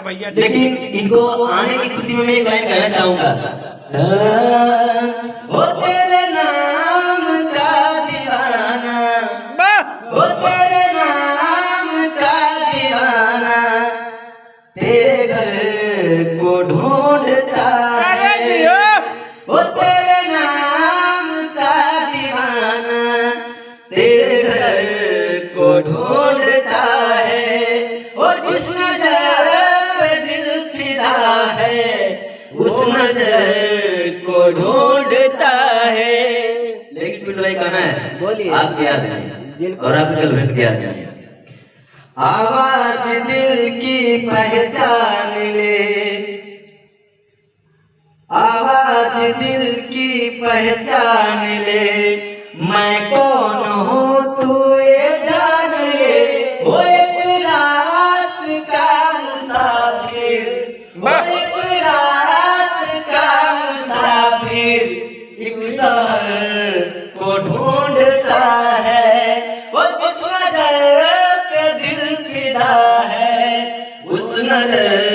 भैया, लेकिन इनको आने की खुशी में मैं एक लाइन कहना चाहूंगा। ओ तेरे नाम का दीवाना, ओ तेरे नाम का दीवाना, तेरे घर को ढूंढता है। ओ तेरे नाम का दीवाना, तेरे घर को ढूंढता है। ओ जिस नजर पे दिल फिदा है, उस नजर को ढूंढता है। लेकिन पिंटू भाई कहना है, बोलिए। आपकी याद नहीं और आपकी गर्लफ्रेंड की याद नहीं। आवाज दिल की पहचान ले, आवाज दिल की पहचान ले, मैं कौन हूँ तू ये जान ले। वो एक रात का मुसाफिर, वो एक रात का मुसाफिर, एक शहर को ढूंढता है। वो जिस नजर पे दिल फिदा है, उस नजर